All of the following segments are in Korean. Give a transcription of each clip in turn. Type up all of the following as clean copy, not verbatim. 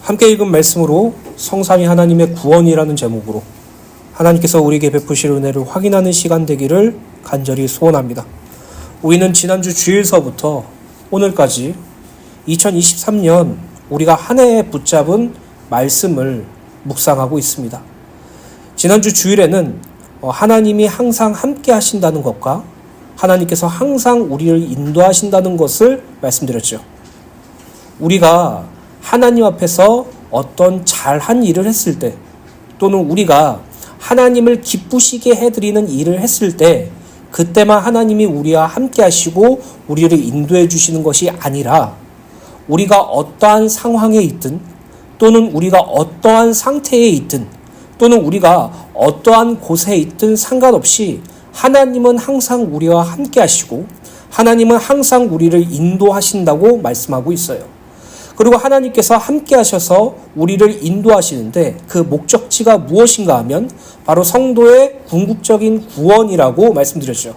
함께 읽은 말씀으로 성삼위 하나님의 구원이라는 제목으로 하나님께서 우리에게 베푸실 은혜를 확인하는 시간 되기를 간절히 소원합니다. 우리는 지난주 주일서부터 오늘까지 2023년 우리가 한 해에 붙잡은 말씀을 묵상하고 있습니다. 지난주 주일에는 하나님이 항상 함께 하신다는 것과 하나님께서 항상 우리를 인도하신다는 것을 말씀드렸죠. 우리가 하나님 앞에서 어떤 잘한 일을 했을 때, 또는 우리가 하나님을 기쁘시게 해드리는 일을 했을 때, 그때만 하나님이 우리와 함께 하시고 우리를 인도해 주시는 것이 아니라, 우리가 어떠한 상황에 있든, 또는 우리가 어떠한 상태에 있든, 또는 우리가 어떠한 곳에 있든 상관없이 하나님은 항상 우리와 함께 하시고 하나님은 항상 우리를 인도하신다고 말씀하고 있어요. 그리고 하나님께서 함께 하셔서 우리를 인도하시는데 그 목적지가 무엇인가 하면 바로 성도의 궁극적인 구원이라고 말씀드렸죠.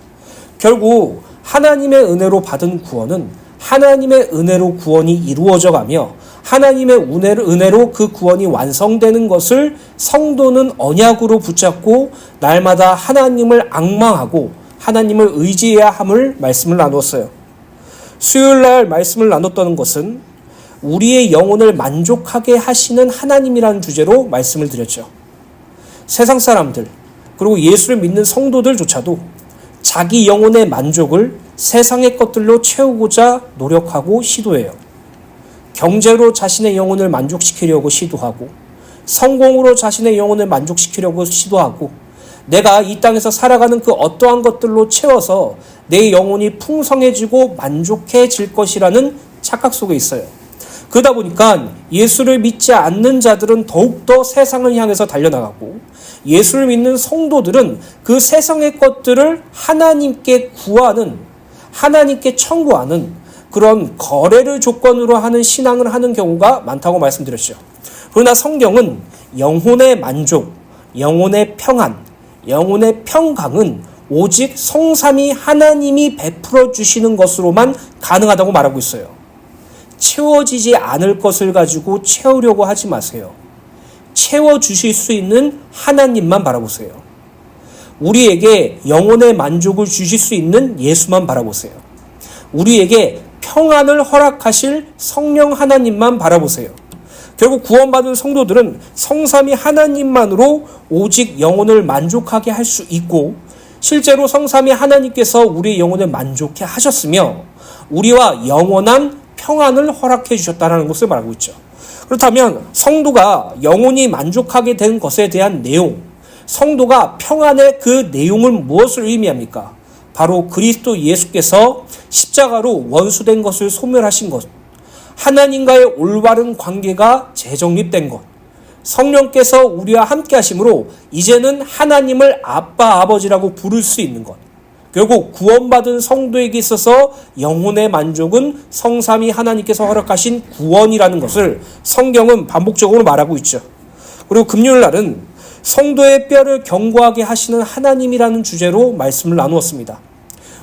결국 하나님의 은혜로 받은 구원은 하나님의 은혜로 구원이 이루어져 가며 하나님의 은혜로 그 구원이 완성되는 것을 성도는 언약으로 붙잡고 날마다 하나님을 앙망하고 하나님을 의지해야 함을 말씀을 나누었어요. 수요일날 말씀을 나눴던 것은 우리의 영혼을 만족하게 하시는 하나님이라는 주제로 말씀을 드렸죠. 세상 사람들 그리고 예수를 믿는 성도들조차도 자기 영혼의 만족을 세상의 것들로 채우고자 노력하고 시도해요. 경제로 자신의 영혼을 만족시키려고 시도하고, 성공으로 자신의 영혼을 만족시키려고 시도하고, 내가 이 땅에서 살아가는 그 어떠한 것들로 채워서 내 영혼이 풍성해지고 만족해질 것이라는 착각 속에 있어요. 그러다 보니까 예수를 믿지 않는 자들은 더욱더 세상을 향해서 달려나가고, 예수를 믿는 성도들은 그 세상의 것들을 하나님께 구하는, 하나님께 청구하는 그런 거래를 조건으로 하는 신앙을 하는 경우가 많다고 말씀드렸죠. 그러나 성경은 영혼의 만족, 영혼의 평안, 영혼의 평강은 오직 성삼위 하나님이 베풀어 주시는 것으로만 가능하다고 말하고 있어요. 채워지지 않을 것을 가지고 채우려고 하지 마세요. 채워주실 수 있는 하나님만 바라보세요. 우리에게 영혼의 만족을 주실 수 있는 예수만 바라보세요. 우리에게 평안을 허락하실 성령 하나님만 바라보세요. 결국 구원받은 성도들은 성삼위 하나님만으로 오직 영혼을 만족하게 할 수 있고, 실제로 성삼위 하나님께서 우리의 영혼을 만족해 하셨으며 우리와 영원한 평안을 허락해 주셨다는 것을 말하고 있죠. 그렇다면 성도가 영혼이 만족하게 된 것에 대한 내용, 성도가 평안의 그 내용은 무엇을 의미합니까? 바로 그리스도 예수께서 십자가로 원수된 것을 소멸하신 것, 하나님과의 올바른 관계가 재정립된 것, 성령께서 우리와 함께 하심으로 이제는 하나님을 아빠 아버지라고 부를 수 있는 것, 결국 구원받은 성도에게 있어서 영혼의 만족은 성삼위 하나님께서 허락하신 구원이라는 것을 성경은 반복적으로 말하고 있죠. 그리고 금요일 날은 성도의 뼈를 견고하게 하시는 하나님이라는 주제로 말씀을 나누었습니다.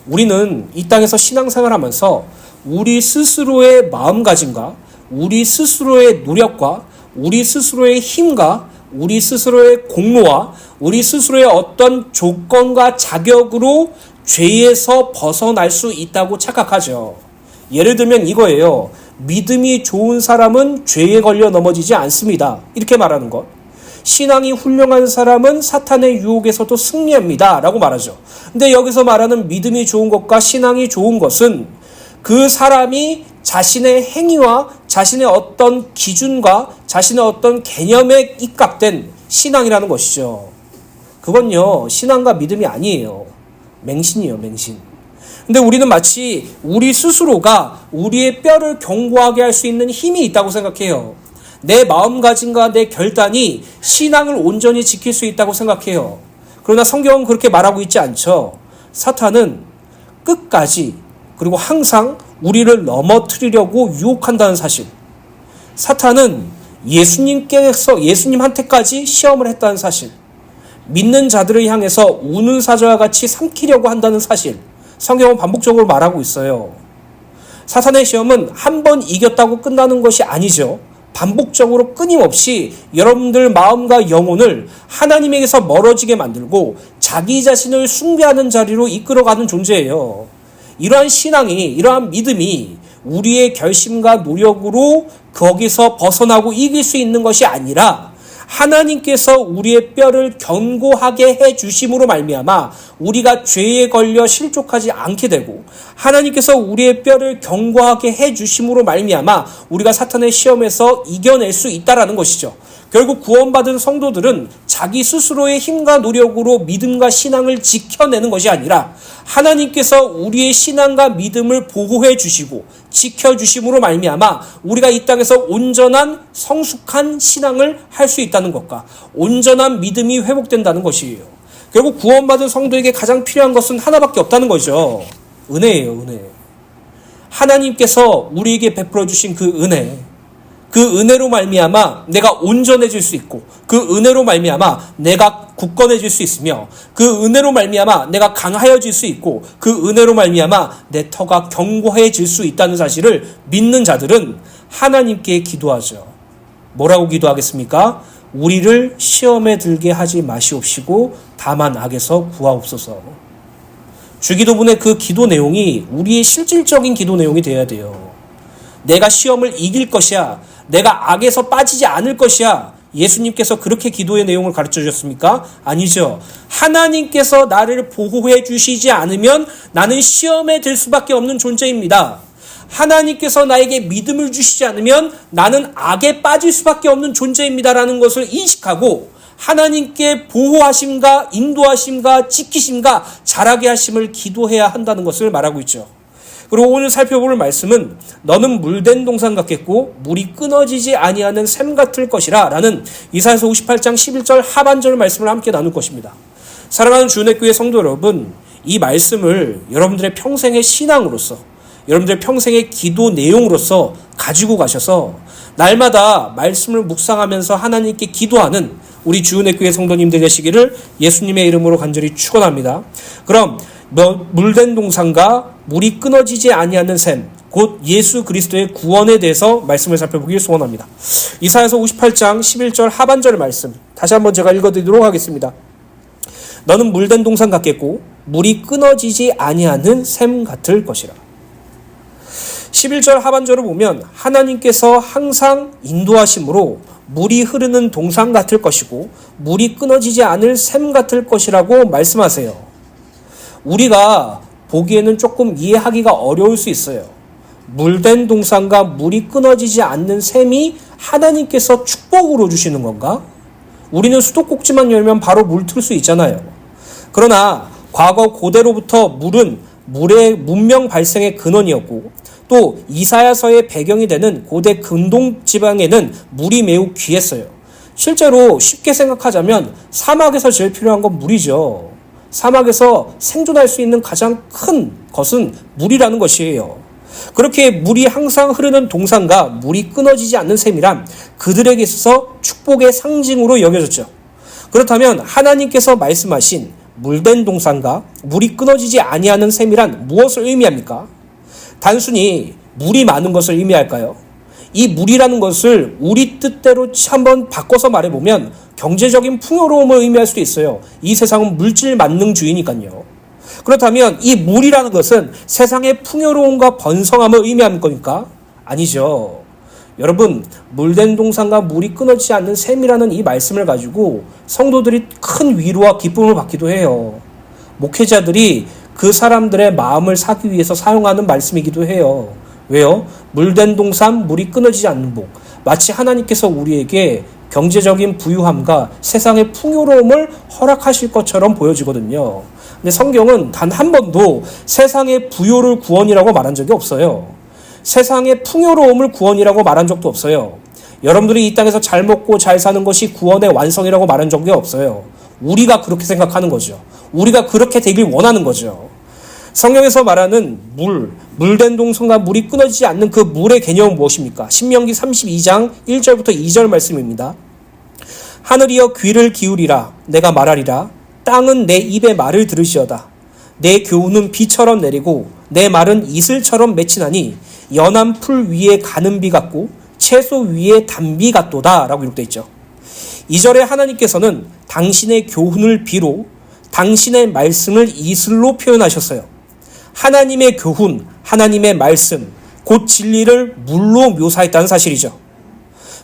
우리는 이 땅에서 신앙생활하면서 우리 스스로의 마음가짐과 우리 스스로의 노력과 우리 스스로의 힘과 우리 스스로의 공로와 우리 스스로의 어떤 조건과 자격으로 죄에서 벗어날 수 있다고 착각하죠. 예를 들면 이거예요. 믿음이 좋은 사람은 죄에 걸려 넘어지지 않습니다. 이렇게 말하는 것. 신앙이 훌륭한 사람은 사탄의 유혹에서도 승리합니다. 라고 말하죠. 근데 여기서 말하는 믿음이 좋은 것과 신앙이 좋은 것은 그 사람이 자신의 행위와 자신의 어떤 기준과 자신의 어떤 개념에 입각된 신앙이라는 것이죠. 그건요, 신앙과 믿음이 아니에요. 맹신이에요, 맹신. 근데 우리는 마치 우리 스스로가 우리의 뼈를 견고하게 할 수 있는 힘이 있다고 생각해요. 내 마음가짐과 내 결단이 신앙을 온전히 지킬 수 있다고 생각해요. 그러나 성경은 그렇게 말하고 있지 않죠. 사탄은 끝까지 그리고 항상 우리를 넘어뜨리려고 유혹한다는 사실. 사탄은 예수님한테까지 시험을 했다는 사실. 믿는 자들을 향해서 우는 사자와 같이 삼키려고 한다는 사실. 성경은 반복적으로 말하고 있어요. 사탄의 시험은 한 번 이겼다고 끝나는 것이 아니죠. 반복적으로 끊임없이 여러분들 마음과 영혼을 하나님에게서 멀어지게 만들고 자기 자신을 숭배하는 자리로 이끌어가는 존재예요. 이러한 신앙이, 이러한 믿음이 우리의 결심과 노력으로 거기서 벗어나고 이길 수 있는 것이 아니라 하나님께서 우리의 뼈를 견고하게 해주심으로 말미암아 우리가 죄에 걸려 실족하지 않게 되고, 하나님께서 우리의 뼈를 견고하게 해주심으로 말미암아 우리가 사탄의 시험에서 이겨낼 수 있다라는 것이죠. 결국 구원받은 성도들은 자기 스스로의 힘과 노력으로 믿음과 신앙을 지켜내는 것이 아니라 하나님께서 우리의 신앙과 믿음을 보호해 주시고 지켜주심으로 말미암아 우리가 이 땅에서 온전한 성숙한 신앙을 할 수 있다는 것과 온전한 믿음이 회복된다는 것이에요. 결국 구원받은 성도에게 가장 필요한 것은 하나밖에 없다는 거죠. 은혜예요, 은혜. 하나님께서 우리에게 베풀어 주신 그 은혜, 그 은혜로 말미암아 내가 온전해질 수 있고, 그 은혜로 말미암아 내가 굳건해질 수 있으며, 그 은혜로 말미암아 내가 강하여질 수 있고, 그 은혜로 말미암아 내 터가 견고해질 수 있다는 사실을 믿는 자들은 하나님께 기도하죠. 뭐라고 기도하겠습니까? 우리를 시험에 들게 하지 마시옵시고 다만 악에서 구하옵소서. 주기도문의 그 기도 내용이 우리의 실질적인 기도 내용이 되어야 돼요. 내가 시험을 이길 것이야, 내가 악에서 빠지지 않을 것이야. 예수님께서 그렇게 기도의 내용을 가르쳐 주셨습니까? 아니죠. 하나님께서 나를 보호해 주시지 않으면 나는 시험에 들 수밖에 없는 존재입니다. 하나님께서 나에게 믿음을 주시지 않으면 나는 악에 빠질 수밖에 없는 존재입니다라는 것을 인식하고 하나님께 보호하심과 인도하심과 지키심과 자라게 하심을 기도해야 한다는 것을 말하고 있죠. 그리고 오늘 살펴볼 말씀은 너는 물된 동산 같겠고 물이 끊어지지 아니하는 샘 같을 것이라 라는 이사야서 58장 11절 하반절 말씀을 함께 나눌 것입니다. 사랑하는 주은혜교회 성도 여러분, 이 말씀을 여러분들의 평생의 신앙으로서, 여러분들의 평생의 기도 내용으로서 가지고 가셔서 날마다 말씀을 묵상하면서 하나님께 기도하는 우리 주은혜교회 성도님들 되시기를 예수님의 이름으로 간절히 축원합니다. 그럼 물된 동산과 물이 끊어지지 아니하는 샘, 곧 예수 그리스도의 구원에 대해서 말씀을 살펴보길 소원합니다. 이사야서 58장 11절 하반절 말씀 다시 한번 제가 읽어드리도록 하겠습니다. 너는 물된 동산 같겠고 물이 끊어지지 아니하는 샘 같을 것이라. 11절 하반절을 보면 하나님께서 항상 인도하심으로 물이 흐르는 동산 같을 것이고 물이 끊어지지 않을 샘 같을 것이라고 말씀하세요. 우리가 보기에는 조금 이해하기가 어려울 수 있어요. 물된 동산과 물이 끊어지지 않는 샘이 하나님께서 축복으로 주시는 건가? 우리는 수도꼭지만 열면 바로 물 틀 수 있잖아요. 그러나 과거 고대로부터 물은 물의 문명 발생의 근원이었고, 또 이사야서의 배경이 되는 고대 근동 지방에는 물이 매우 귀했어요. 실제로 쉽게 생각하자면 사막에서 제일 필요한 건 물이죠. 사막에서 생존할 수 있는 가장 큰 것은 물이라는 것이에요. 그렇게 물이 항상 흐르는 동산과 물이 끊어지지 않는 샘이란 그들에게 있어서 축복의 상징으로 여겨졌죠. 그렇다면 하나님께서 말씀하신 물된 동산과 물이 끊어지지 아니하는 샘이란 무엇을 의미합니까? 단순히 물이 많은 것을 의미할까요? 이 물이라는 것을 우리 뜻대로 한번 바꿔서 말해보면 경제적인 풍요로움을 의미할 수도 있어요. 이 세상은 물질 만능주의니까요. 그렇다면 이 물이라는 것은 세상의 풍요로움과 번성함을 의미하는 겁니까? 아니죠. 여러분, 물된 동산과 물이 끊어지지 않는 샘이라는 이 말씀을 가지고 성도들이 큰 위로와 기쁨을 받기도 해요. 목회자들이 그 사람들의 마음을 사기 위해서 사용하는 말씀이기도 해요. 왜요? 물된 동산, 물이 끊어지지 않는 복. 마치 하나님께서 우리에게 경제적인 부유함과 세상의 풍요로움을 허락하실 것처럼 보여지거든요. 근데 성경은 단 한 번도 세상의 부요를 구원이라고 말한 적이 없어요. 세상의 풍요로움을 구원이라고 말한 적도 없어요. 여러분들이 이 땅에서 잘 먹고 잘 사는 것이 구원의 완성이라고 말한 적이 없어요. 우리가 그렇게 생각하는 거죠. 우리가 그렇게 되길 원하는 거죠. 성경에서 말하는 물된 동산과 물이 끊어지지 않는 그 물의 개념은 무엇입니까? 신명기 32장 1절부터 2절 말씀입니다. 하늘이여 귀를 기울이라. 내가 말하리라. 땅은 내 입의 말을 들으시어다. 내 교훈은 비처럼 내리고 내 말은 이슬처럼 맺히나니 연한 풀 위에 가는 비 같고 채소 위에 단비 같도다 라고 기록되어 있죠. 2절에 하나님께서는 당신의 교훈을 비로 당신의 말씀을 이슬로 표현하셨어요. 하나님의 교훈, 하나님의 말씀, 곧 진리를 물로 묘사했다는 사실이죠.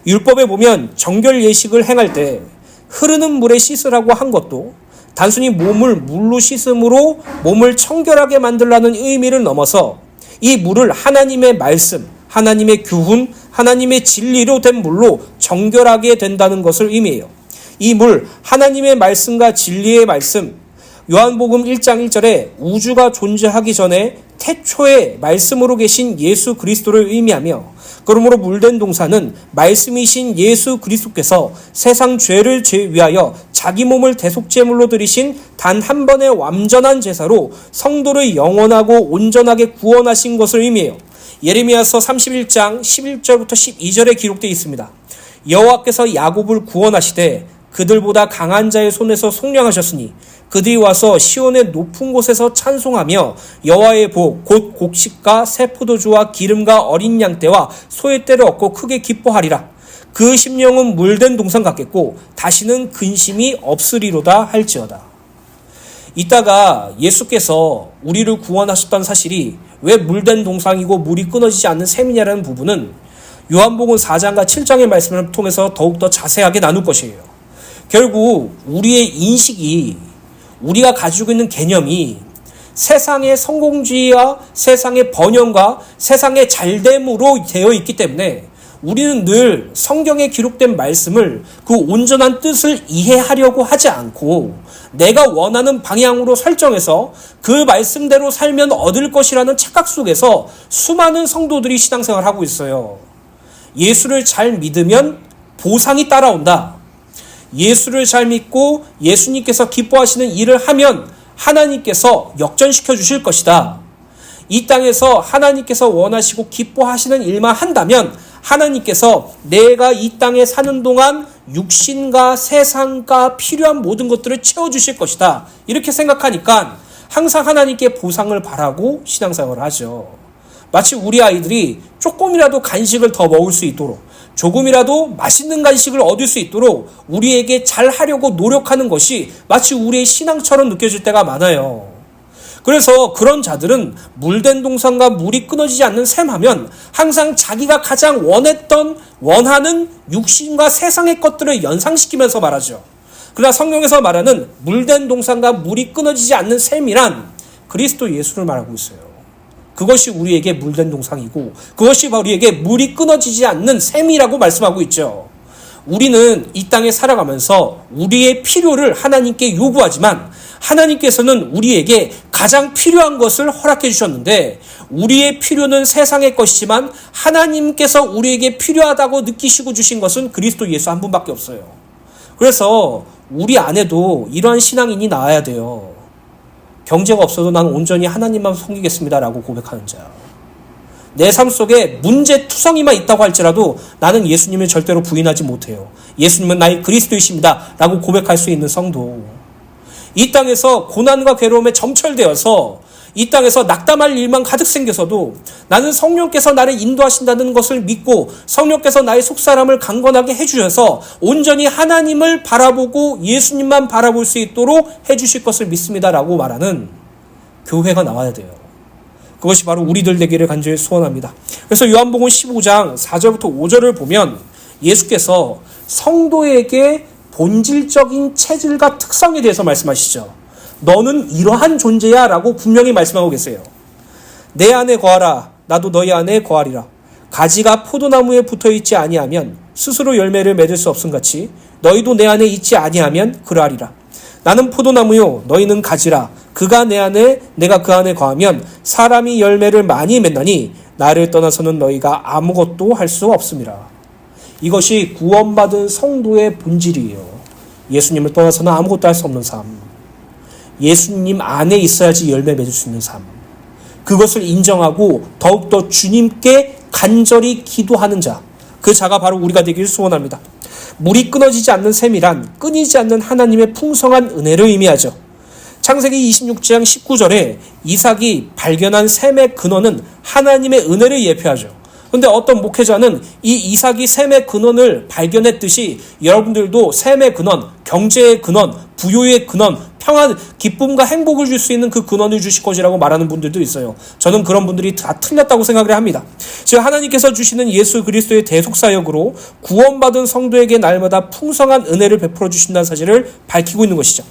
율법에 보면 정결 예식을 행할 때 흐르는 물에 씻으라고 한 것도 단순히 몸을 물로 씻음으로 몸을 청결하게 만들라는 의미를 넘어서 이 물을 하나님의 말씀, 하나님의 교훈, 하나님의 진리로 된 물로 정결하게 된다는 것을 의미해요. 이 물, 하나님의 말씀과 진리의 말씀, 요한복음 1장 1절에 우주가 존재하기 전에 태초에 말씀으로 계신 예수 그리스도를 의미하며, 그러므로 물된 동사는 말씀이신 예수 그리스도께서 세상 죄를 위하여 자기 몸을 대속제물로 드리신 단 한 번의 완전한 제사로 성도를 영원하고 온전하게 구원하신 것을 의미해요. 예레미야서 31장 11절부터 12절에 기록되어 있습니다. 여호와께서 야곱을 구원하시되 그들보다 강한 자의 손에서 속량하셨으니 그들이 와서 시온의 높은 곳에서 찬송하며 여호와의 복 곧 곡식과 새 포도주와 기름과 어린 양떼와 소의 떼를 얻고 크게 기뻐하리라. 그 심령은 물된 동산 같겠고 다시는 근심이 없으리로다 할지어다. 이따가 예수께서 우리를 구원하셨다는 사실이 왜 물된 동상이고 물이 끊어지지 않는 셈이냐라는 부분은 요한복음 4장과 7장의 말씀을 통해서 더욱더 자세하게 나눌 것이에요. 결국 우리의 인식이, 우리가 가지고 있는 개념이 세상의 성공주의와 세상의 번영과 세상의 잘됨으로 되어 있기 때문에 우리는 늘 성경에 기록된 말씀을 그 온전한 뜻을 이해하려고 하지 않고 내가 원하는 방향으로 설정해서 그 말씀대로 살면 얻을 것이라는 착각 속에서 수많은 성도들이 신앙생활을 하고 있어요. 예수를 잘 믿으면 보상이 따라온다. 예수를 잘 믿고 예수님께서 기뻐하시는 일을 하면 하나님께서 역전시켜 주실 것이다. 이 땅에서 하나님께서 원하시고 기뻐하시는 일만 한다면 하나님께서 내가 이 땅에 사는 동안 육신과 세상과 필요한 모든 것들을 채워주실 것이다. 이렇게 생각하니까 항상 하나님께 보상을 바라고 신앙생활을 하죠. 마치 우리 아이들이 조금이라도 간식을 더 먹을 수 있도록, 조금이라도 맛있는 간식을 얻을 수 있도록 우리에게 잘하려고 노력하는 것이 마치 우리의 신앙처럼 느껴질 때가 많아요. 그래서 그런 자들은 물된 동산과 물이 끊어지지 않는 셈하면 항상 자기가 가장 원하는 육신과 세상의 것들을 연상시키면서 말하죠. 그러나 성경에서 말하는 물된 동산과 물이 끊어지지 않는 셈이란 그리스도 예수를 말하고 있어요. 그것이 우리에게 물된 동상이고 그것이 바로 우리에게 물이 끊어지지 않는 셈이라고 말씀하고 있죠. 우리는 이 땅에 살아가면서 우리의 필요를 하나님께 요구하지만 하나님께서는 우리에게 가장 필요한 것을 허락해 주셨는데 우리의 필요는 세상의 것이지만 하나님께서 우리에게 필요하다고 느끼시고 주신 것은 그리스도 예수 한 분밖에 없어요. 그래서 우리 안에도 이러한 신앙인이 나와야 돼요. 경제가 없어도 난 온전히 하나님만 섬기겠습니다라고 고백하는 자. 내 삶 속에 문제투성이만 있다고 할지라도 나는 예수님을 절대로 부인하지 못해요. 예수님은 나의 그리스도이십니다 라고 고백할 수 있는 성도. 이 땅에서 고난과 괴로움에 점철되어서 이 땅에서 낙담할 일만 가득 생겨서도 나는 성령께서 나를 인도하신다는 것을 믿고 성령께서 나의 속사람을 강건하게 해주셔서 온전히 하나님을 바라보고 예수님만 바라볼 수 있도록 해주실 것을 믿습니다라고 말하는 교회가 나와야 돼요. 그것이 바로 우리들 되기를 간절히 소원합니다. 그래서 요한복음 15장 4절부터 5절을 보면 예수께서 성도에게 본질적인 체질과 특성에 대해서 말씀하시죠. 너는 이러한 존재야 라고 분명히 말씀하고 계세요. 내 안에 거하라. 나도 너희 안에 거하리라. 가지가 포도나무에 붙어있지 아니하면 스스로 열매를 맺을 수 없음같이 너희도 내 안에 있지 아니하면 그러하리라. 나는 포도나무요 너희는 가지라. 그가 내 안에 내가 그 안에 거하면 사람이 열매를 많이 맺나니 나를 떠나서는 너희가 아무것도 할 수 없음이라. 이것이 구원받은 성도의 본질이에요. 예수님을 떠나서는 아무것도 할 수 없는 삶. 예수님 안에 있어야지 열매 맺을 수 있는 삶. 그것을 인정하고 더욱더 주님께 간절히 기도하는 자. 그 자가 바로 우리가 되기를 소원합니다. 물이 끊어지지 않는 셈이란 끊이지 않는 하나님의 풍성한 은혜를 의미하죠. 창세기 26장 19절에 이삭이 발견한 셈의 근원은 하나님의 은혜를 예표하죠. 근데 어떤 목회자는 이 이삭이 셈의 근원을 발견했듯이 여러분들도 셈의 근원, 경제의 근원, 부요의 근원, 평안, 기쁨과 행복을 줄 수 있는 그 근원을 주실 것이라고 말하는 분들도 있어요. 저는 그런 분들이 다 틀렸다고 생각을 합니다. 즉 하나님께서 주시는 예수 그리스도의 대속사역으로 구원받은 성도에게 날마다 풍성한 은혜를 베풀어 주신다는 사실을 밝히고 있는 것이죠.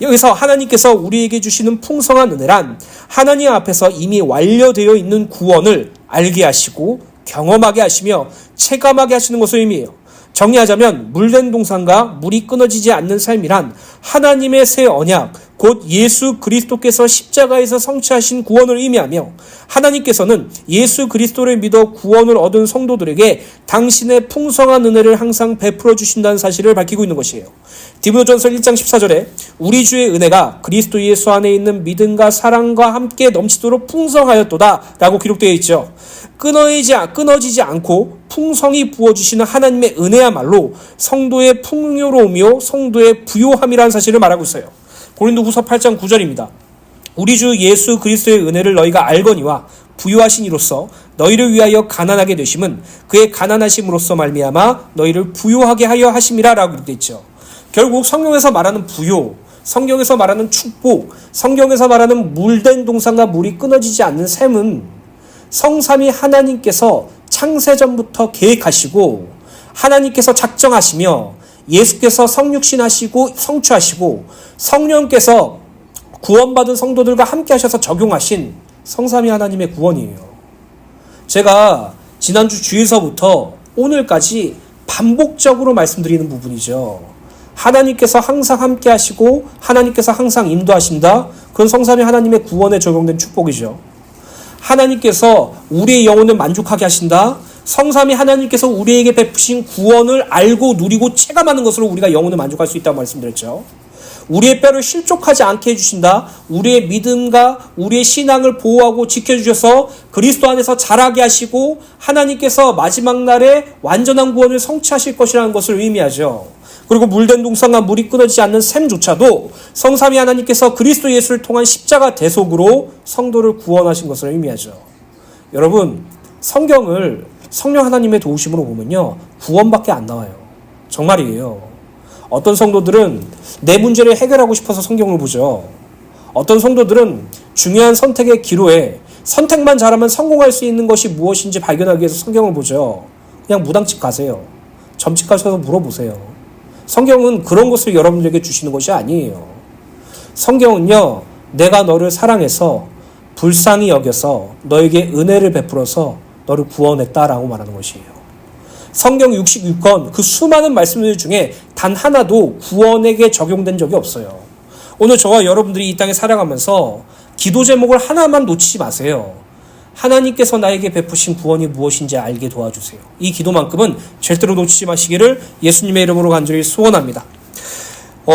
여기서 하나님께서 우리에게 주시는 풍성한 은혜란 하나님 앞에서 이미 완료되어 있는 구원을 알게 하시고 경험하게 하시며 체감하게 하시는 것을 의미해요. 정리하자면 물된 동산과 물이 끊어지지 않는 삶이란 하나님의 새 언약, 곧 예수 그리스도께서 십자가에서 성취하신 구원을 의미하며 하나님께서는 예수 그리스도를 믿어 구원을 얻은 성도들에게 당신의 풍성한 은혜를 항상 베풀어 주신다는 사실을 밝히고 있는 것이에요. 디모데전서 1장 14절에 우리 주의 은혜가 그리스도 예수 안에 있는 믿음과 사랑과 함께 넘치도록 풍성하였도다 라고 기록되어 있죠. 끊어지지 않고 풍성히 부어주시는 하나님의 은혜야말로 성도의 풍요로움이요 성도의 부요함이라는 사실을 말하고 있어요. 고린도후서 8장 9절입니다. 우리 주 예수 그리스도의 은혜를 너희가 알거니와 부요하신 이로써 너희를 위하여 가난하게 되심은 그의 가난하심으로써 말미암아 너희를 부요하게 하여 하심이라 라고 되어 있죠. 결국 성경에서 말하는 부요, 성경에서 말하는 축복, 성경에서 말하는 물된 동산과 물이 끊어지지 않는 샘은 성삼위 하나님께서 창세전부터 계획하시고 하나님께서 작정하시며 예수께서 성육신하시고 성취하시고 성령께서 구원받은 성도들과 함께 하셔서 적용하신 성삼위 하나님의 구원이에요. 제가 지난주 주일서부터 오늘까지 반복적으로 말씀드리는 부분이죠. 하나님께서 항상 함께 하시고 하나님께서 항상 인도하신다. 그건 성삼위 하나님의 구원에 적용된 축복이죠. 하나님께서 우리의 영혼을 만족하게 하신다. 성삼위 하나님께서 우리에게 베푸신 구원을 알고 누리고 체감하는 것으로 우리가 영혼을 만족할 수 있다고 말씀드렸죠. 우리의 뼈를 실족하지 않게 해주신다. 우리의 믿음과 우리의 신앙을 보호하고 지켜주셔서 그리스도 안에서 자라게 하시고 하나님께서 마지막 날에 완전한 구원을 성취하실 것이라는 것을 의미하죠. 그리고 물된 동산과 물이 끊어지지 않는 샘조차도 성삼위 하나님께서 그리스도 예수를 통한 십자가 대속으로 성도를 구원하신 것을 의미하죠. 여러분, 성경을 성령 하나님의 도우심으로 보면요, 구원밖에 안 나와요. 정말이에요. 어떤 성도들은 내 문제를 해결하고 싶어서 성경을 보죠. 어떤 성도들은 중요한 선택의 기로에 선택만 잘하면 성공할 수 있는 것이 무엇인지 발견하기 위해서 성경을 보죠. 그냥 무당집 가세요. 점집 가셔서 물어보세요. 성경은 그런 것을 여러분들에게 주시는 것이 아니에요. 성경은요, 내가 너를 사랑해서 불쌍히 여겨서 너에게 은혜를 베풀어서 너를 구원했다라고 말하는 것이에요. 성경 66권 그 수많은 말씀들 중에 단 하나도 구원에게 적용된 적이 없어요. 오늘 저와 여러분들이 이 땅에 살아가면서 기도 제목을 하나만 놓치지 마세요. 하나님께서 나에게 베푸신 구원이 무엇인지 알게 도와주세요. 이 기도만큼은 절대로 놓치지 마시기를 예수님의 이름으로 간절히 소원합니다.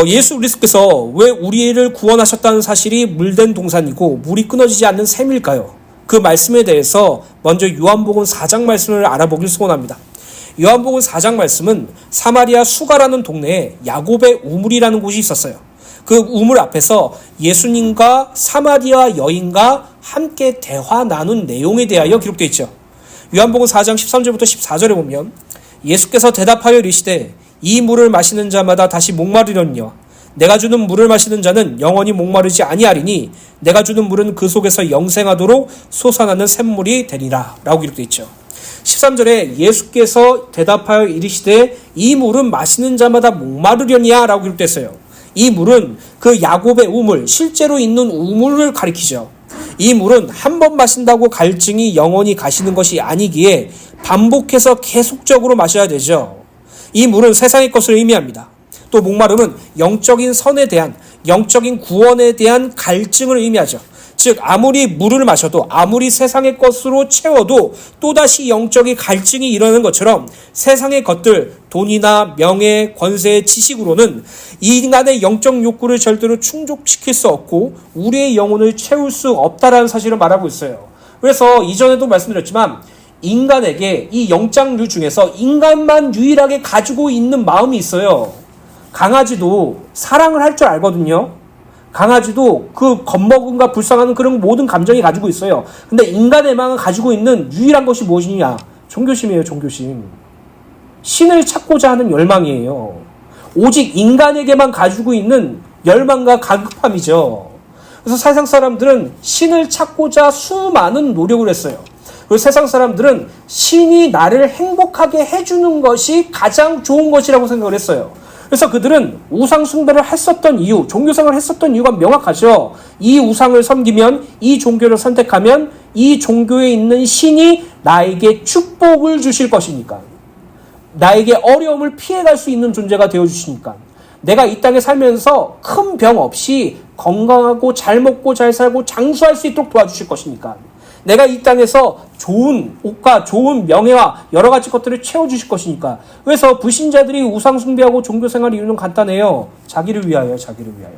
예수 그리스도께서 왜 우리를 구원하셨다는 사실이 물된 동산이고 물이 끊어지지 않는 샘일까요? 그 말씀에 대해서 먼저 요한복음 4장 말씀을 알아보길 소원합니다. 요한복음 4장 말씀은 사마리아 수가라는 동네에 야곱의 우물이라는 곳이 있었어요. 그 우물 앞에서 예수님과 사마리아 여인과 함께 대화 나눈 내용에 대하여 기록되어 있죠. 요한복음 4장 13절부터 14절에 보면 예수께서 대답하여 이르시되 이 물을 마시는 자마다 다시 목마르려니와 내가 주는 물을 마시는 자는 영원히 목마르지 아니하리니 내가 주는 물은 그 속에서 영생하도록 솟아나는 샘물이 되리라 라고 기록되어 있죠. 13절에 예수께서 대답하여 이르시되 이 물은 마시는 자마다 목마르려니야 라고 기록됐어요. 이 물은 그 야곱의 우물, 실제로 있는 우물을 가리키죠. 이 물은 한 번 마신다고 갈증이 영원히 가시는 것이 아니기에 반복해서 계속적으로 마셔야 되죠. 이 물은 세상의 것을 의미합니다. 또 목마름은 영적인 선에 대한, 영적인 구원에 대한 갈증을 의미하죠. 즉 아무리 물을 마셔도 아무리 세상의 것으로 채워도 또다시 영적인 갈증이 일어나는 것처럼 세상의 것들, 돈이나 명예, 권세, 지식으로는 이 인간의 영적 욕구를 절대로 충족시킬 수 없고 우리의 영혼을 채울 수 없다라는 사실을 말하고 있어요. 그래서 이전에도 말씀드렸지만 인간에게 이 영장류 중에서 인간만 유일하게 가지고 있는 마음이 있어요. 강아지도 사랑을 할 줄 알거든요. 강아지도 그 겁먹음과 불쌍한 그런 모든 감정이 가지고 있어요. 근데 인간의 마음을 가지고 있는 유일한 것이 무엇이냐? 종교심이에요, 종교심. 신을 찾고자 하는 열망이에요. 오직 인간에게만 가지고 있는 열망과 가급함이죠. 그래서 세상 사람들은 신을 찾고자 수많은 노력을 했어요. 그리고 세상 사람들은 신이 나를 행복하게 해주는 것이 가장 좋은 것이라고 생각을 했어요. 그래서 그들은 우상 숭배를 했었던 이유, 종교생활을 했었던 이유가 명확하죠. 이 우상을 섬기면, 이 종교를 선택하면 이 종교에 있는 신이 나에게 축복을 주실 것이니까. 나에게 어려움을 피해갈 수 있는 존재가 되어주시니까. 내가 이 땅에 살면서 큰 병 없이 건강하고 잘 먹고 잘 살고 장수할 수 있도록 도와주실 것이니까. 내가 이 땅에서 좋은 옷과 좋은 명예와 여러 가지 것들을 채워주실 것이니까. 그래서 불신자들이 우상 숭배하고 종교생활 이유는 간단해요. 자기를 위하여, 자기를 위하여.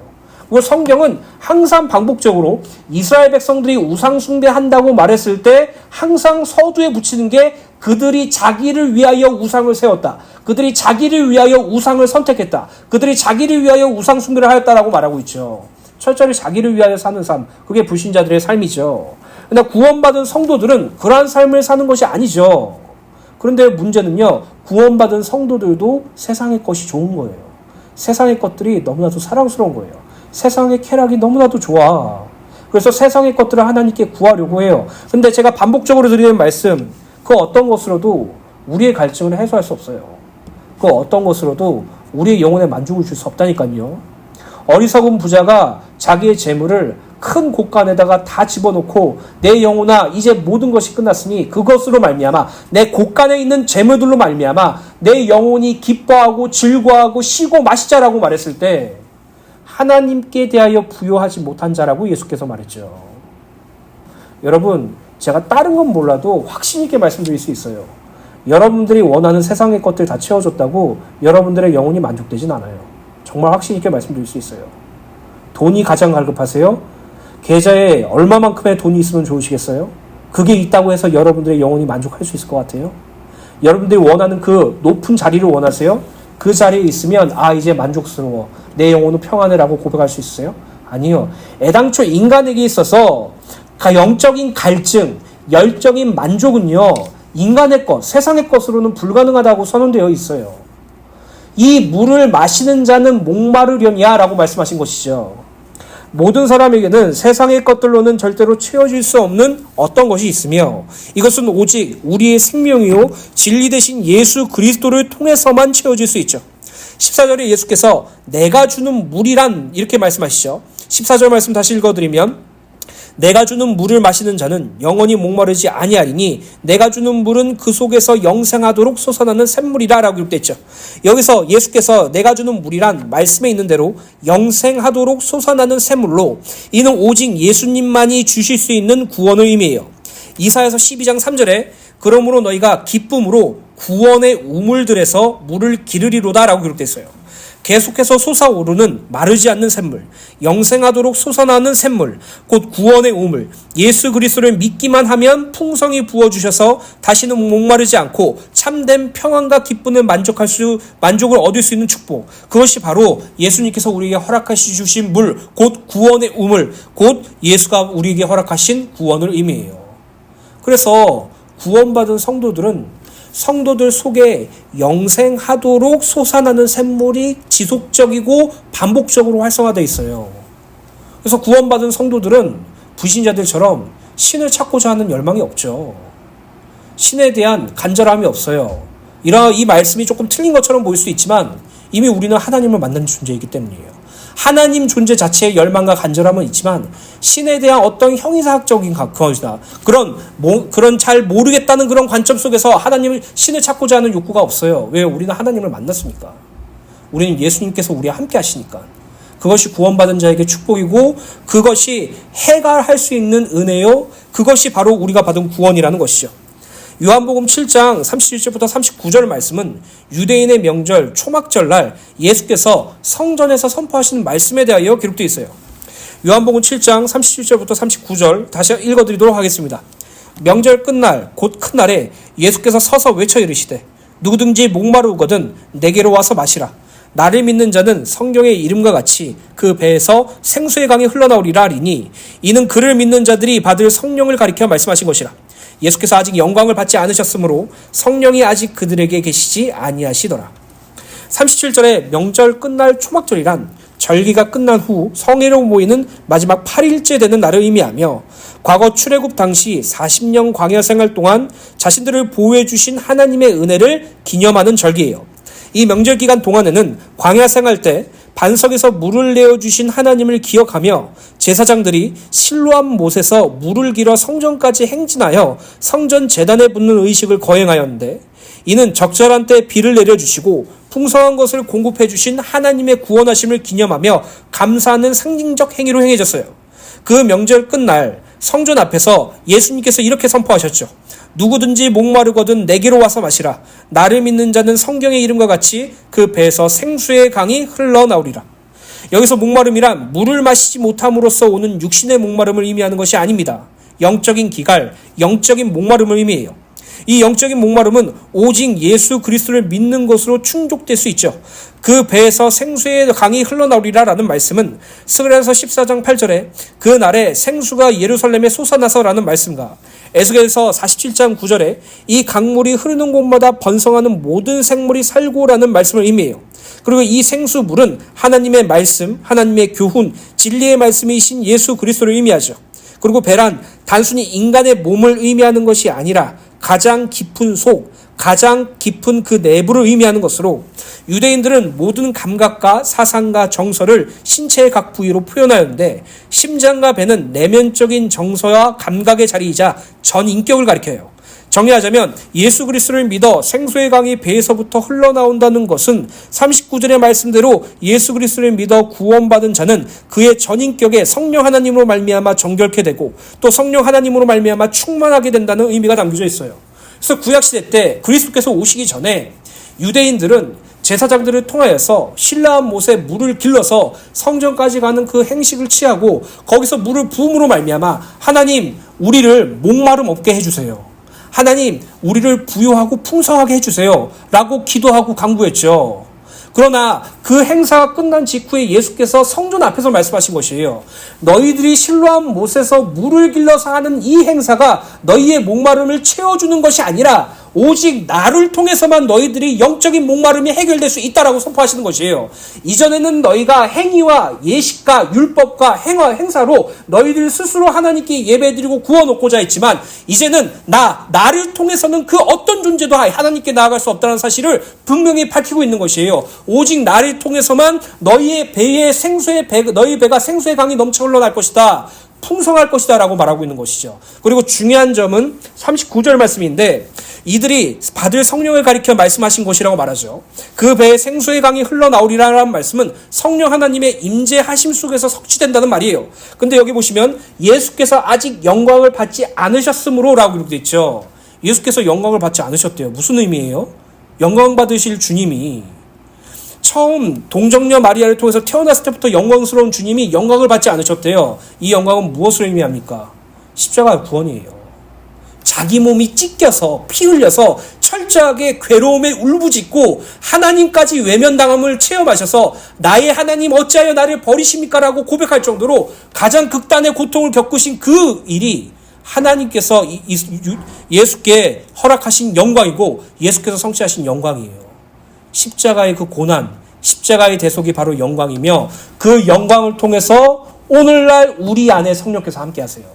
그리고 성경은 항상 반복적으로 이스라엘 백성들이 우상 숭배한다고 말했을 때 항상 서두에 붙이는 게 그들이 자기를 위하여 우상을 세웠다. 그들이 자기를 위하여 우상을 선택했다. 그들이 자기를 위하여 우상 숭배를 하였다라고 말하고 있죠. 철저히 자기를 위하여 사는 삶, 그게 불신자들의 삶이죠. 그러나 구원받은 성도들은 그러한 삶을 사는 것이 아니죠. 그런데 문제는요, 구원받은 성도들도 세상의 것이 좋은 거예요. 세상의 것들이 너무나도 사랑스러운 거예요. 세상의 쾌락이 너무나도 좋아. 그래서 세상의 것들을 하나님께 구하려고 해요. 근데 제가 반복적으로 드리는 말씀, 그 어떤 것으로도 우리의 갈증을 해소할 수 없어요. 그 어떤 것으로도 우리의 영혼에 만족을 줄 수 없다니까요. 어리석은 부자가 자기의 재물을 큰 곳간에다가 다 집어넣고 내 영혼아 이제 모든 것이 끝났으니 그것으로 말미암아 내 곳간에 있는 재물들로 말미암아 내 영혼이 기뻐하고 즐거워하고 쉬고 마시자라고 말했을 때 하나님께 대하여 부여하지 못한 자라고 예수께서 말했죠. 여러분, 제가 다른 건 몰라도 확신 있게 말씀드릴 수 있어요. 여러분들이 원하는 세상의 것들 다 채워줬다고 여러분들의 영혼이 만족되진 않아요. 정말 확신 있게 말씀드릴 수 있어요. 돈이 가장 갈급하세요? 계좌에 얼마만큼의 돈이 있으면 좋으시겠어요? 그게 있다고 해서 여러분들의 영혼이 만족할 수 있을 것 같아요? 여러분들이 원하는 그 높은 자리를 원하세요? 그 자리에 있으면 이제 만족스러워. 내 영혼은 평안해라고 고백할 수 있어요? 아니요. 애당초 인간에게 있어서 영적인 갈증, 열적인 만족은요, 인간의 것, 세상의 것으로는 불가능하다고 선언되어 있어요. 이 물을 마시는 자는 목마르려니야 라고 말씀하신 것이죠. 모든 사람에게는 세상의 것들로는 절대로 채워질 수 없는 어떤 것이 있으며 이것은 오직 우리의 생명이요 진리 되신 예수 그리스도를 통해서만 채워질 수 있죠. 14절에 예수께서 내가 주는 물이란 이렇게 말씀하시죠. 14절 말씀 다시 읽어드리면 내가 주는 물을 마시는 자는 영원히 목마르지 아니하리니 내가 주는 물은 그 속에서 영생하도록 솟아나는 샘물이라 라고 기록됐죠. 여기서 예수께서 내가 주는 물이란 말씀에 있는 대로 영생하도록 솟아나는 샘물로 이는 오직 예수님만이 주실 수 있는 구원을 의미해요. 이사야서 12장 3절에 그러므로 너희가 기쁨으로 구원의 우물들에서 물을 기르리로다 라고 기록됐어요. 계속해서 솟아오르는 마르지 않는 샘물, 영생하도록 솟아나는 샘물, 곧 구원의 우물, 예수 그리스도를 믿기만 하면 풍성히 부어주셔서 다시는 목마르지 않고 참된 평안과 기쁨을 만족을 얻을 수 있는 축복. 그것이 바로 예수님께서 우리에게 허락하시 주신 물, 곧 구원의 우물, 곧 예수가 우리에게 허락하신 구원을 의미해요. 그래서 구원받은 성도들 속에 영생하도록 솟아나는 샘물이 지속적이고 반복적으로 활성화되어 있어요. 그래서 구원받은 성도들은 불신자들처럼 신을 찾고자 하는 열망이 없죠. 신에 대한 간절함이 없어요. 이 말씀이 조금 틀린 것처럼 보일 수 있지만 이미 우리는 하나님을 만난 존재이기 때문이에요. 하나님 존재 자체의 열망과 간절함은 있지만 신에 대한 어떤 형이사학적인 것이나 그런 잘 모르겠다는 그런 관점 속에서 신을 찾고자 하는 욕구가 없어요. 왜? 우리는 하나님을 만났으니까. 우리는 예수님께서 우리와 함께 하시니까. 그것이 구원받은 자에게 축복이고 그것이 해결할 수 있는 은혜요. 그것이 바로 우리가 받은 구원이라는 것이죠. 요한복음 7장 31절부터 39절 말씀은 유대인의 명절 초막절날 예수께서 성전에서 선포하시는 말씀에 대하여 기록되어 있어요. 요한복음 7장 37절부터 39절 다시 읽어드리도록 하겠습니다. 명절 끝날 곧 큰 날에 예수께서 서서 외쳐 이르시되 누구든지 목마르거든 내게로 와서 마시라. 나를 믿는 자는 성경의 이름과 같이 그 배에서 생수의 강이 흘러나오리라 하리니 이는 그를 믿는 자들이 받을 성령을 가리켜 말씀하신 것이라. 예수께서 아직 영광을 받지 않으셨으므로 성령이 아직 그들에게 계시지 아니하시더라. 37절에 명절 끝날 초막절이란 절기가 끝난 후 성회로 모이는 마지막 8일째 되는 날을 의미하며 과거 출애굽 당시 40년 광야 생활 동안 자신들을 보호해 주신 하나님의 은혜를 기념하는 절기예요. 이 명절 기간 동안에는 광야 생활 때 반석에서 물을 내어주신 하나님을 기억하며 제사장들이 실로암 못에서 물을 길어 성전까지 행진하여 성전 제단에 붓는 의식을 거행하였는데, 이는 적절한 때 비를 내려주시고 풍성한 것을 공급해 주신 하나님의 구원하심을 기념하며 감사하는 상징적 행위로 행해졌어요. 그 명절 끝날 성전 앞에서 예수님께서 이렇게 선포하셨죠. 누구든지 목마르거든 내게로 와서 마시라. 나를 믿는 자는 성경의 이름과 같이 그 배에서 생수의 강이 흘러나오리라. 여기서 목마름이란 물을 마시지 못함으로써 오는 육신의 목마름을 의미하는 것이 아닙니다. 영적인 기갈, 영적인 목마름을 의미해요. 이 영적인 목마름은 오직 예수 그리스도를 믿는 것으로 충족될 수 있죠. 그 배에서 생수의 강이 흘러나오리라 라는 말씀은 스가랴서 14장 8절에 그 날에 생수가 예루살렘에 솟아나서 라는 말씀과 에스겔서 47장 9절에 이 강물이 흐르는 곳마다 번성하는 모든 생물이 살고 라는 말씀을 의미해요. 그리고 이 생수물은 하나님의 말씀, 하나님의 교훈, 진리의 말씀이신 예수 그리스도를 의미하죠. 그리고 배란 단순히 인간의 몸을 의미하는 것이 아니라 가장 깊은 속, 가장 깊은 그 내부를 의미하는 것으로 유대인들은 모든 감각과 사상과 정서를 신체의 각 부위로 표현하였는데 심장과 배는 내면적인 정서와 감각의 자리이자 전인격을 가리켜요. 정리하자면 예수 그리스도를 믿어 생수의 강이 배에서부터 흘러나온다는 것은 39절의 말씀대로 예수 그리스도를 믿어 구원받은 자는 그의 전인격에 성령 하나님으로 말미암아 정결케 되고 또 성령 하나님으로 말미암아 충만하게 된다는 의미가 담겨져 있어요. 그래서 구약시대 때 그리스도께서 오시기 전에 유대인들은 제사장들을 통하여서 실로암 못에 물을 길러서 성전까지 가는 그 행식을 취하고 거기서 물을 부음으로 말미암아 하나님 우리를 목마름 없게 해주세요. 하나님 우리를 부유하고 풍성하게 해주세요 라고 기도하고 간구했죠. 그러나 그 행사가 끝난 직후에 예수께서 성전 앞에서 말씀하신 것이에요. 너희들이 실로암 못에서 물을 길러서 하는 이 행사가 너희의 목마름을 채워주는 것이 아니라 오직 나를 통해서만 너희들이 영적인 목마름이 해결될 수 있다라고 선포하시는 것이에요. 이전에는 너희가 행위와 예식과 율법과 행사로 너희들 스스로 하나님께 예배드리고 구워놓고자 했지만 이제는 나를 통해서는 그 어떤 존재도 하나님께 나아갈 수 없다는 사실을 분명히 밝히고 있는 것이에요. 오직 나를 통해서만 너희의 배에 너희 배가 생수의 강이 넘쳐 흘러날 것이다. 풍성할 것이다 라고 말하고 있는 것이죠. 그리고 중요한 점은 39절 말씀인데 이들이 받을 성령을 가리켜 말씀하신 것이라고 말하죠. 그 배에 생수의 강이 흘러나오리라는 말씀은 성령 하나님의 임재하심 속에서 성취된다는 말이에요. 근데 여기 보시면 예수께서 아직 영광을 받지 않으셨으므로 라고 이렇게 있죠. 예수께서 영광을 받지 않으셨대요. 무슨 의미예요? 영광 받으실 주님이 처음 동정녀 마리아를 통해서 태어났을 때부터 영광스러운 주님이 영광을 받지 않으셨대요. 이 영광은 무엇을 의미합니까? 십자가의 구원이에요. 자기 몸이 찢겨서 피 흘려서 철저하게 괴로움에 울부짖고 하나님까지 외면당함을 체험하셔서 나의 하나님 어찌하여 나를 버리십니까? 라고 고백할 정도로 가장 극단의 고통을 겪으신 그 일이 하나님께서 예수께 허락하신 영광이고 예수께서 성취하신 영광이에요. 십자가의 그 고난, 십자가의 대속이 바로 영광이며 그 영광을 통해서 오늘날 우리 안에 성령께서 함께 하세요.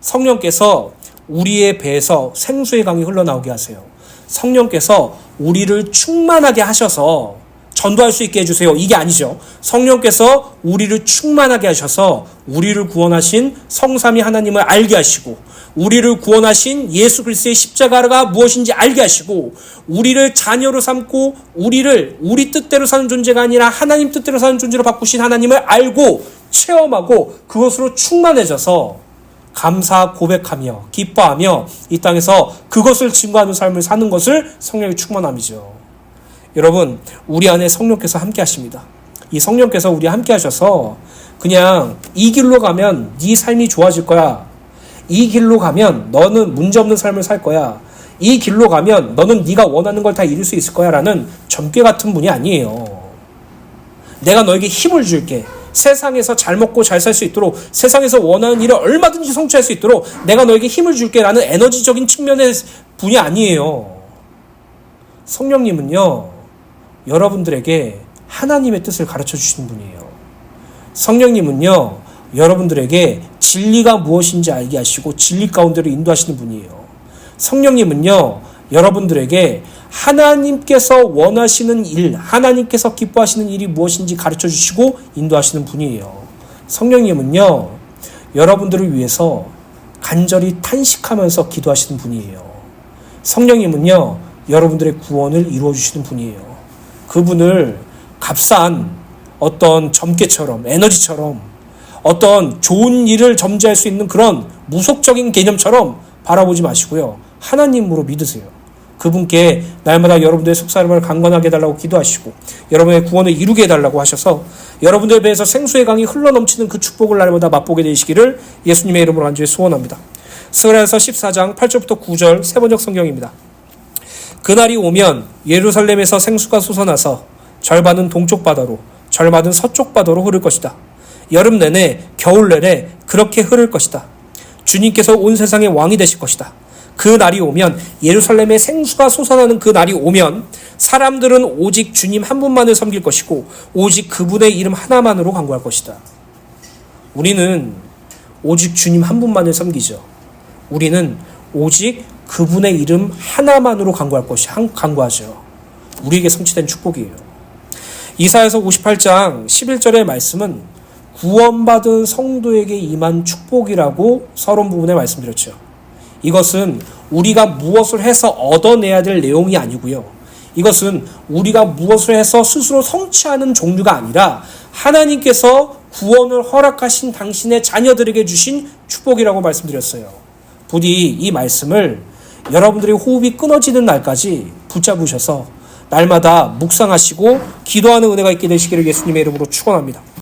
성령께서 우리의 배에서 생수의 강이 흘러나오게 하세요. 성령께서 우리를 충만하게 하셔서 전도할 수 있게 해주세요. 이게 아니죠. 성령께서 우리를 충만하게 하셔서 우리를 구원하신 성삼위 하나님을 알게 하시고 우리를 구원하신 예수 그리스도의 십자가가 무엇인지 알게 하시고 우리를 자녀로 삼고 우리를 우리 뜻대로 사는 존재가 아니라 하나님 뜻대로 사는 존재로 바꾸신 하나님을 알고 체험하고 그것으로 충만해져서 감사 고백하며 기뻐하며 이 땅에서 그것을 증거하는 삶을 사는 것을 성령의 충만함이죠. 여러분 우리 안에 성령께서 함께 하십니다. 이 성령께서 우리 함께 하셔서 그냥 이 길로 가면 네 삶이 좋아질 거야. 이 길로 가면 너는 문제없는 삶을 살 거야. 이 길로 가면 너는 네가 원하는 걸 다 이룰 수 있을 거야 라는 점괘 같은 분이 아니에요. 내가 너에게 힘을 줄게. 세상에서 잘 먹고 잘 살 수 있도록, 세상에서 원하는 일을 얼마든지 성취할 수 있도록 내가 너에게 힘을 줄게 라는 에너지적인 측면의 분이 아니에요. 성령님은요, 여러분들에게 하나님의 뜻을 가르쳐 주시는 분이에요. 성령님은요, 여러분들에게 진리가 무엇인지 알게 하시고 진리 가운데로 인도하시는 분이에요. 성령님은요, 여러분들에게 하나님께서 원하시는 일, 하나님께서 기뻐하시는 일이 무엇인지 가르쳐 주시고 인도하시는 분이에요. 성령님은요, 여러분들을 위해서 간절히 탄식하면서 기도하시는 분이에요. 성령님은요, 여러분들의 구원을 이루어 주시는 분이에요. 그분을 값싼 어떤 점괘처럼, 에너지처럼, 어떤 좋은 일을 점지할 수 있는 그런 무속적인 개념처럼 바라보지 마시고요, 하나님으로 믿으세요. 그분께 날마다 여러분들의 속사람을 강건하게 해달라고 기도하시고 여러분의 구원을 이루게 해달라고 하셔서 여러분들 배에서 생수의 강이 흘러넘치는 그 축복을 날마다 맛보게 되시기를 예수님의 이름으로 간절히 소원합니다. 스가랴서 14장 8절부터 9절 세번역 성경입니다. 그날이 오면 예루살렘에서 생수가 솟아나서 절반은 동쪽 바다로, 절반은 서쪽 바다로 흐를 것이다. 여름 내내, 겨울 내내 그렇게 흐를 것이다. 주님께서 온 세상의 왕이 되실 것이다. 그 날이 오면, 예루살렘에 생수가 솟아나는 그 날이 오면 사람들은 오직 주님 한 분만을 섬길 것이고 오직 그분의 이름 하나만으로 간구할 것이다. 우리는 오직 주님 한 분만을 섬기죠. 우리는 오직 그분의 이름 하나만으로 간구하죠. 우리에게 성취된 축복이에요. 이사야서 58장 11절의 말씀은 구원받은 성도에게 임한 축복이라고 서론 부분에 말씀드렸죠. 이것은 우리가 무엇을 해서 얻어내야 될 내용이 아니고요. 이것은 우리가 무엇을 해서 스스로 성취하는 종류가 아니라 하나님께서 구원을 허락하신 당신의 자녀들에게 주신 축복이라고 말씀드렸어요. 부디 이 말씀을 여러분들의 호흡이 끊어지는 날까지 붙잡으셔서 날마다 묵상하시고 기도하는 은혜가 있게 되시기를 예수님의 이름으로 축원합니다.